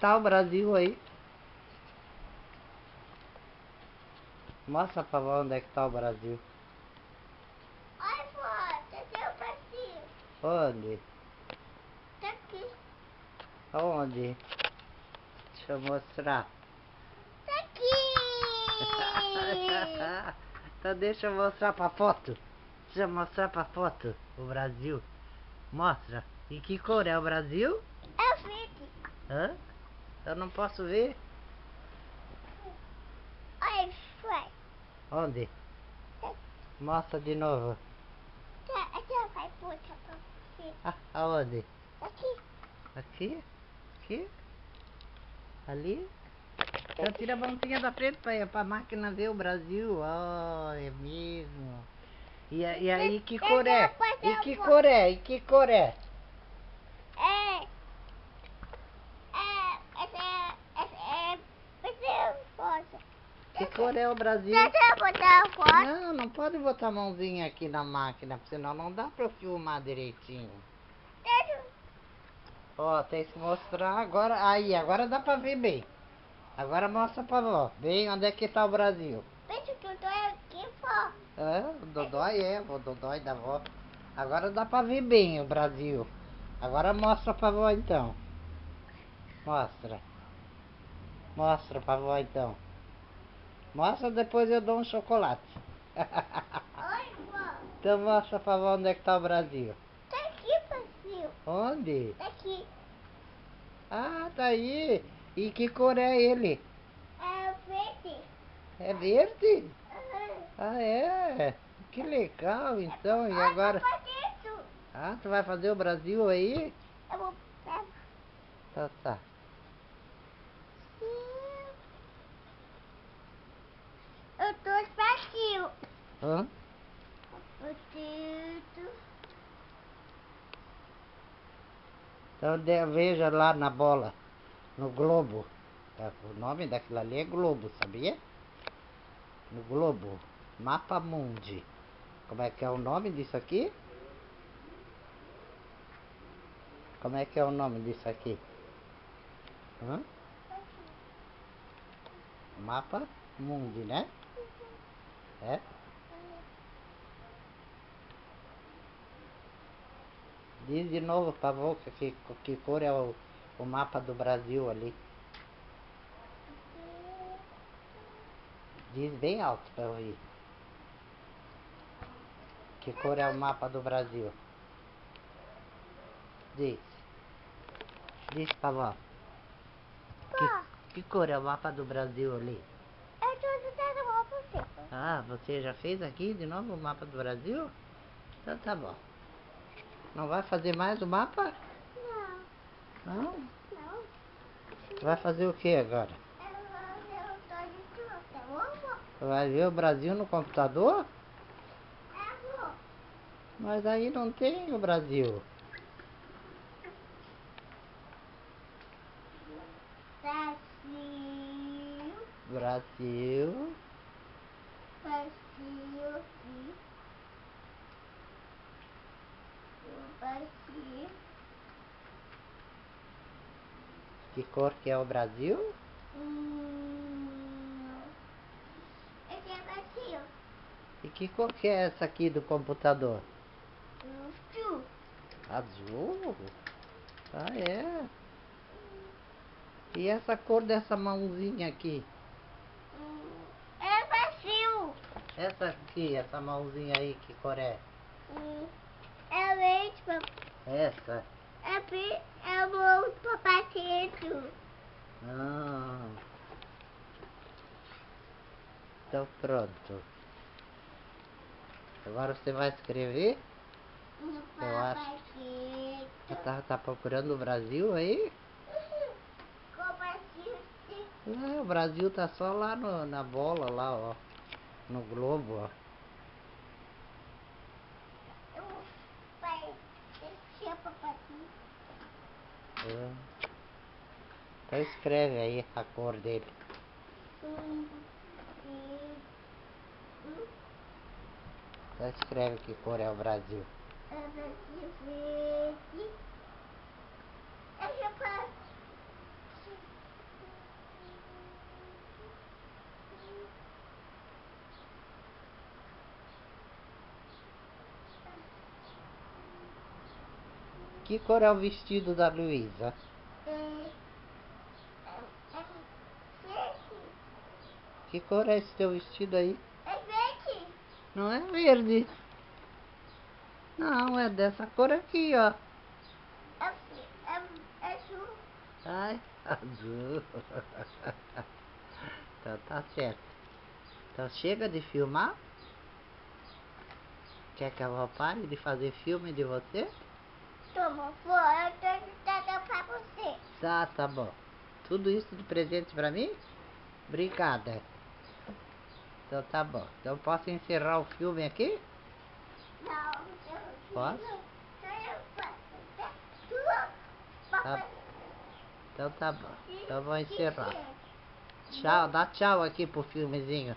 tá o Brasil aí? Mostra pra vó onde é que tá o Brasil. Olha, vó, cadê o Brasil? Onde? Tá aqui. Onde? Deixa eu mostrar. Tá aqui. Então deixa eu mostrar pra foto. Deixa eu mostrar pra foto o Brasil. Mostra. E que cor é o Brasil? É verde. Hã? Eu não posso ver. Olha, vai. Onde? Mostra de novo. Até vai puxar pra você. Aonde? Aqui. Aqui? Aqui? Ali? Então tira a mãozinha da frente pra máquina ver o Brasil. Oh, é mesmo. E aí que cor é? E que cor é? E que cor é? Que cor é o Brasil? Deixa eu botar a foto. Não, não pode botar a mãozinha aqui na máquina, senão não dá pra eu filmar direitinho. Ó, tem que mostrar agora. Aí, agora dá pra ver bem. Agora mostra pra vó. Bem, onde é que tá o Brasil? Deixa que eu tô aqui, vó. O Dodói o Dodói da vó. Agora dá pra ver bem o Brasil. Agora mostra pra vó então. Mostra. Mostra pra vó então. Mostra, depois eu dou um chocolate. Oi, vó. Então mostra pra vó onde é que tá o Brasil. Tá aqui, Brasil. Onde? Tá aqui. Ah, tá aí. E que cor é ele? É verde. É verde? Aham. Ah, é? Que legal, então. E agora? Eu vou fazer isso. Ah, tu vai fazer o Brasil aí? Eu vou pegar. Tá, tá. Eu tô espacio. Hã? Eu tento. Então veja lá na bola, no globo. O nome daquilo ali é globo, sabia? No globo. Mapa Mundi. Como é que é o nome disso aqui? Como é que é o nome disso aqui? Hã? Mapa Mundi, né? É? Diz de novo, por favor, que cor é o mapa do Brasil ali. Diz bem alto pra eu ouvir. Que cor é o mapa do Brasil? Diz. Diz pra vó. Que cor é o mapa do Brasil ali? Eu tô ajudando a mão pra você. Ah, você já fez aqui de novo o mapa do Brasil? Então tá bom. Não vai fazer mais o mapa? Não. Não? Não. Vai fazer o que agora? Eu tô de tudo, tá bom? Vai ver o Brasil no computador? Vou. Mas aí não tem o Brasil. Brasil. Brasil. Brasil. Brasil. Que cor que é o Brasil? Esse é Brasil. E que cor que é essa aqui do computador? Azul. Azul? Ah, é? E essa cor dessa mãozinha aqui? É Brasil. Essa aqui, essa mãozinha aí, que cor é? É leite, papai. Essa? É o papatito. Ah. Então pronto. Agora você vai escrever? No Eu acho. papatito. Tá procurando o Brasil aí? Com Brasil. O Brasil tá só lá na bola, lá, ó. No globo, ó. Pai, esse é papatito. Então escreve aí a cor dele. Então escreve que cor é o Brasil. É Brasil verde. É Que cor é o vestido da Luísa? Verde. Que cor é esse teu vestido aí? É verde. Não é verde. Não, é dessa cor aqui, ó. É azul. Ai, azul. Então tá certo. Então chega de filmar. Quer que a avó pare de fazer filme de você? Toma, fora, eu tô dando pra você. Tá bom. Tudo isso de presente pra mim? Obrigada. Então tá bom. Então posso encerrar o filme aqui? Não, Posso? Tá. Então tá bom. Então vou encerrar. Tchau, dá tchau aqui pro filmezinho.